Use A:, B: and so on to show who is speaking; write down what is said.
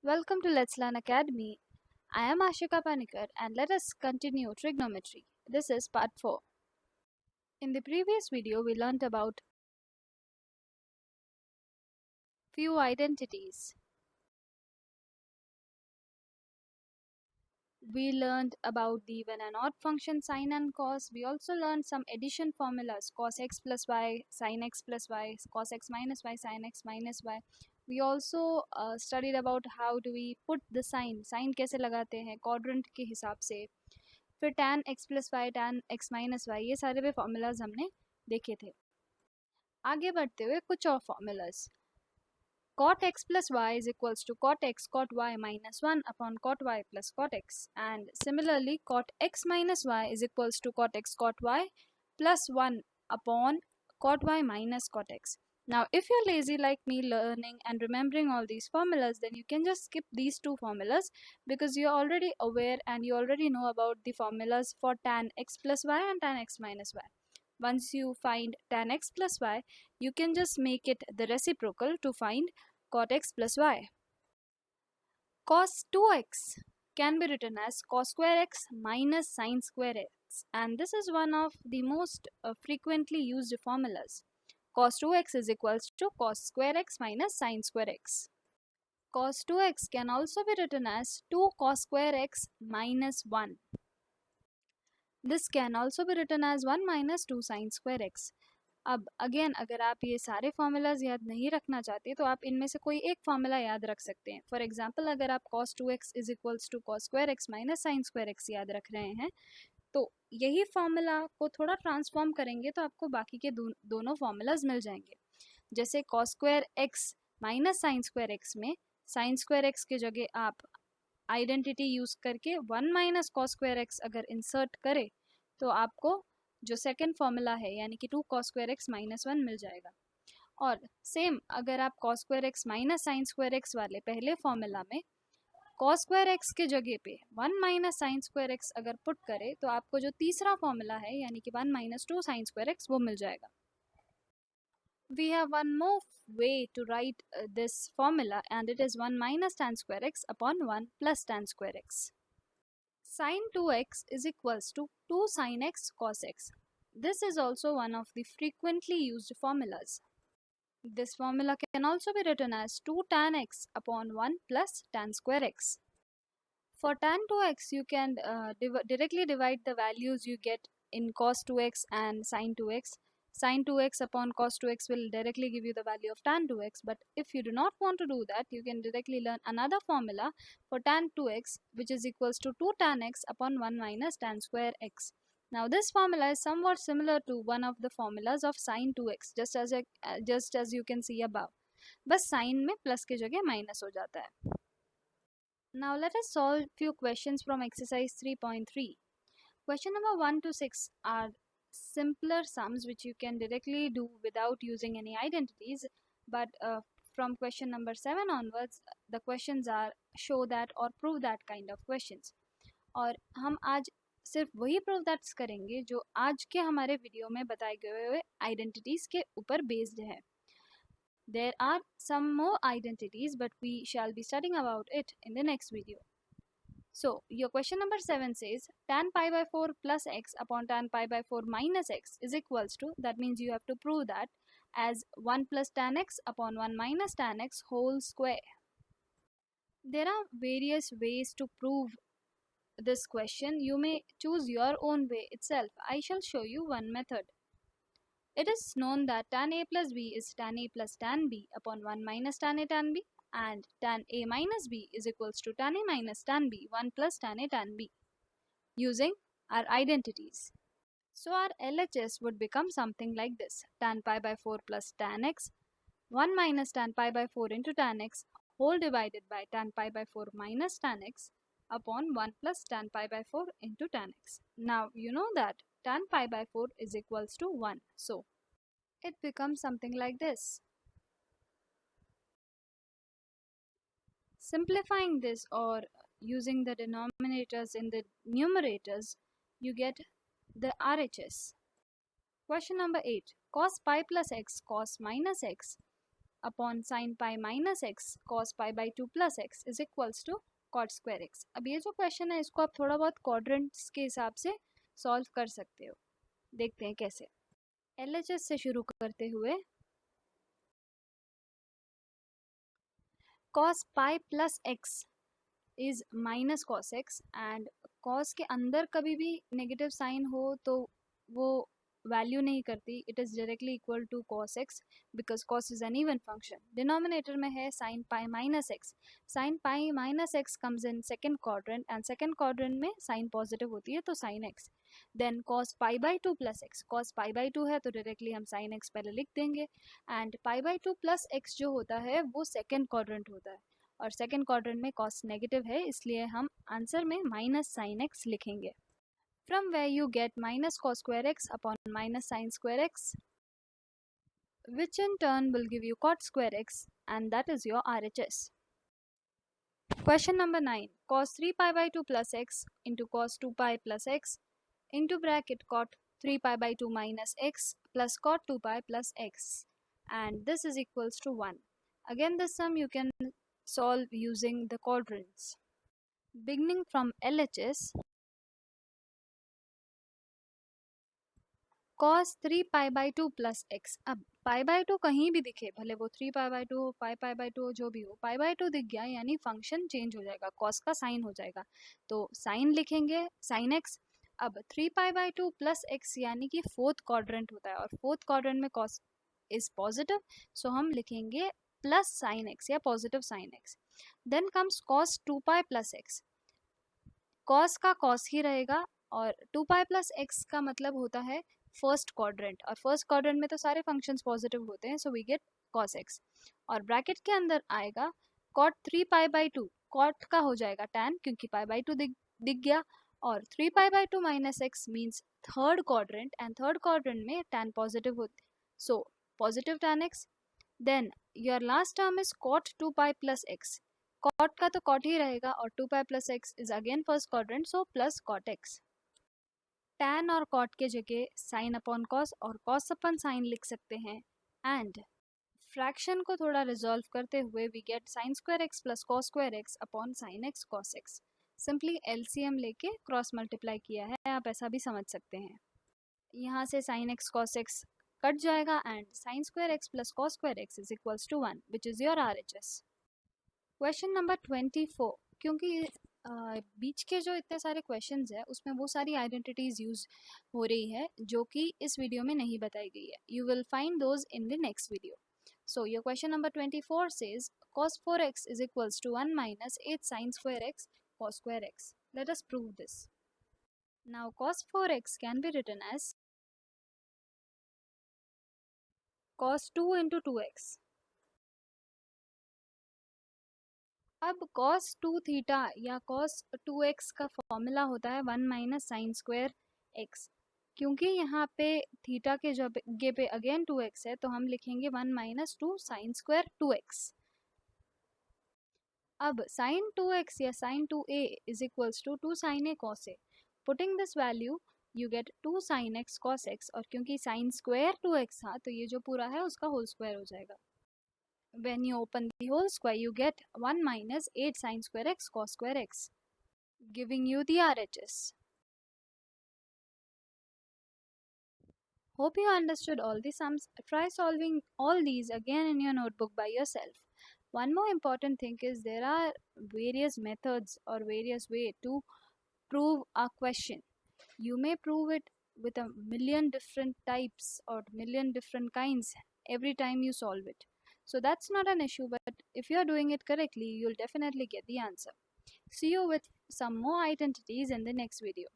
A: Welcome to Let's Learn Academy. I am Ashika Panikar and let us continue trigonometry. This is part 4. In the previous video, we learnt about few identities. We learned about the even and odd function sine and cos. We also learned some addition formulas cos x plus y, sin x plus y, cos x minus y, sin x minus y. We also studied about how do we put the sign कैसे लगाते हैं quadrant के हिसाब से. फिर tan x plus y tan x minus y ये सारे भी फॉर्मूलाज हमने देखे थे. आगे बढ़ते हुए कुछ और formulas. cot x plus y is equals to cot x cot y minus 1 upon cot y plus cot x, and similarly cot x minus y is equals to cot x cot y plus 1 upon cot y minus cot x. Now if you're lazy like me learning and remembering all these formulas, then you can just skip these two formulas because you're already aware and you already know about the formulas for tan x plus y and tan x minus y. Once you find tan x plus y, you can just make it the reciprocal to find cot x plus y. Cos 2x can be written as cos square x minus sin square x, and this is one of the most frequently used formulas. Cos 2x is equals to cos square x minus sin square x. Cos 2x can also be written as 2 cos square x minus 1. This can also be written as 1 minus 2 sin square x. अब again अगर आप ये सारे formulas याद नहीं रखना चाहते तो आप इनमें से कोई एक फार्मूला याद रख सकते हैं. फॉर एग्जांपल अगर आप cos 2x is equals to cos square x minus sin square x याद रख रहे हैं तो यही फार्मूला को थोड़ा ट्रांसफॉर्म करेंगे तो आपको बाकी के दोनों फार्मूलाज मिल जाएंगे. जैसे cos square x minus sin square x में sin स्क्वायर x के जगह आप आइडेंटिटी यूज करके 1 माइनस cos स्क्वायर x अगर इंसर्ट करें तो आपको जो सेकंड फॉर्मूला है यानी कि 2 cos स्क्वायर x माइनस 1 मिल जाएगा. और सेम अगर आप cos square x minus sin square x वाले पहले फॉर्मूला में cos स्क्वायर x के जगह पे 1 माइनस sin स्क्वायर x अगर पुट करें तो आपको जो तीसरा फॉर्मूला है यानी कि 1 माइनस 2 sin स्क्वायर x वो मिल जाएगा. We have one more way to write this formula, and it is 1 minus tan square x upon 1 plus tan square x. Sin 2x is equals to 2 sin x cos x. This is also one of the frequently used formulas. This formula can also be written as 2 tan x upon 1 plus tan square x. For tan 2x, you can directly divide the values you get in cos 2x and sin 2x. Sin 2x upon cos 2x will directly give you the value of tan 2x, but if you do not want to do that, you can directly learn another formula for tan 2x, which is equals to 2 tan x upon 1 minus tan square x. Now this formula is somewhat similar to one of the formulas of sin 2x, just as you can see above. बस sin में plus के जगह minus हो जाता है. Now let us solve few questions from exercise 3.3. Question number 1 to 6 are simpler sums which you can directly do without using any identities, but from question number 7 onwards the questions are show that or prove that kind of questions. और हम आज सिर्फ वही prove that's करेंगे जो आज के हमारे वीडियो में बताए गए हुए आइडेंटिटीज के ऊपर बेस्ड है. There are some more identities, but we shall be studying about it in the next video. So your question number 7 says tan pi by 4 plus x upon tan pi by 4 minus x is equals to, that means you have to prove that as 1 plus tan x upon 1 minus tan x whole square. There are various ways to prove this question. You may choose your own way itself. I shall show you one method. It is known that tan a plus b is tan a plus tan b upon 1 minus tan a tan b, and tan a minus b is equals to tan a minus tan b 1 plus tan a tan b using our identities. So our LHS would become something like this: tan pi by 4 plus tan x 1 minus tan pi by 4 into tan x whole divided by tan pi by 4 minus tan x upon 1 plus tan pi by 4 into tan x. Now you know that tan pi by 4 is equals to 1. So it becomes something like this. Simplifying this or using the denominators in the numerators, you get the RHS. Question number 8. Cos pi plus x cos minus x upon sin pi minus x cos pi by 2 plus x is equals to cot square x. अब ये जो question है इसको आप थोड़ा बहुत quadrants के हिसाब से सॉल्व कर सकते हो. देखते हैं कैसे. LHS से शुरू करते हुए cos pi plus x is minus cos x and cos के अंदर कभी भी नेगेटिव साइन हो तो वो वैल्यू नहीं करती. It is directly equal to cos x because cos is an even function. Denominator में है sin pi minus x. sin pi minus x comes in second quadrant and second quadrant में sine positive होती है तो sin x. Then cos pi by 2 plus x. cos pi by 2 है तो directly हम sin x पहले लिख देंगे and pi by 2 plus x जो होता है वो सेकेंड क्वाड्रेंट होता है और सेकेंड क्वाड्रेंट में cos नेगेटिव है इसलिए हम आंसर में माइनस sin x लिखेंगे. From where you get minus cos square x upon minus sin square x, which in turn will give you cot square x, and that is your RHS. Question number 9. Cos 3 pi by 2 plus x into cos 2 pi plus x into bracket cot 3 pi by 2 minus x plus cot 2 pi plus x, and this is equals to 1. Again this sum you can solve using the quadrants. Beginning from LHS, cos 3 pi by 2 plus x. अब पाई by to कहीं भी दिखे भले वो 3 pi by to हो 5 पाई by to हो जो भी हो पाई बाई टू दिख गया यानी फंक्शन चेंज हो जाएगा cos का साइन हो जाएगा तो साइन लिखेंगे sin x. अब 3 pi by two plus x यानी कि फोर्थ क्वाड्रेंट होता है और फोर्थ क्वाड्रेंट में cos इज पॉजिटिव सो हम लिखेंगे प्लस साइन एक्स या positive sine x. Then comes cos 2 pi plus x. cos का cos ही रहेगा और 2 पाई प्लस एक्स का मतलब होता है फर्स्ट क्वाड्रेंट और फर्स्ट क्वाड्रेंट में तो सारे फंक्शंस पॉजिटिव होते हैं so we get cos x और ब्रैकेट के अंदर आएगा cot 3 pi by two. cot का हो जाएगा tan क्योंकि पाई बाई टू दिख गया और 3 pi by two minus x means third quadrant and third quadrant में tan पॉजिटिव होती so positive tan x. Then your last term is cot 2 pi plus x. cot का तो cot ही रहेगा और 2 pi plus x is again first quadrant so plus cot x. tan और cot के जगह sin अपॉन cos और cos upon sin लिख सकते हैं एंड फ्रैक्शन को थोड़ा रिजॉल्व करते हुए we get sin square x plus cos square x upon sin x cos x. Simply LCM लेके क्रॉस मल्टीप्लाई किया है आप ऐसा भी समझ सकते हैं. यहाँ से sin x cos x cut जाएगा and sin square x plus cos square x is equals to 1 which is your RHS. Question number 24. क्योंकि बीच के जो इतने सारे क्वेश्चंस है उसमें वो सारी आइडेंटिटीज यूज हो रही है जो कि इस वीडियो में नहीं बताई गई है. You will find those in the next video. So your question number 24 says cos 4x is equals to 1 minus 8 sin square x cos square x. Let us prove this. Now cos 4x can be written as cos 2 into 2x. अब cos 2 theta या cos 2x का formula होता है 1 minus sine square x. क्योंकि यहाँ पे theta के जगह पे अगेन 2x है तो हम लिखेंगे 1 माइनस 2 साइन स्क्वायर 2x. अब साइन 2x या sine 2a is equals to 2 sine a cos a. Putting this value you get 2 sine x cos x और क्योंकि साइन स्क्वायर 2x था तो ये जो पूरा है उसका होल स्क्वायर हो जाएगा. When you open the whole square, you get 1 minus 8 sin square x cos square x, giving you the RHS. Hope you understood all the sums. Try solving all these again in your notebook by yourself. One more important thing is there are various methods or various ways to prove a question. You may prove it with a million different types or million different kinds every time you solve it. So that's not an issue, but if you are doing it correctly, you'll definitely get the answer. See you with some more identities in the next video.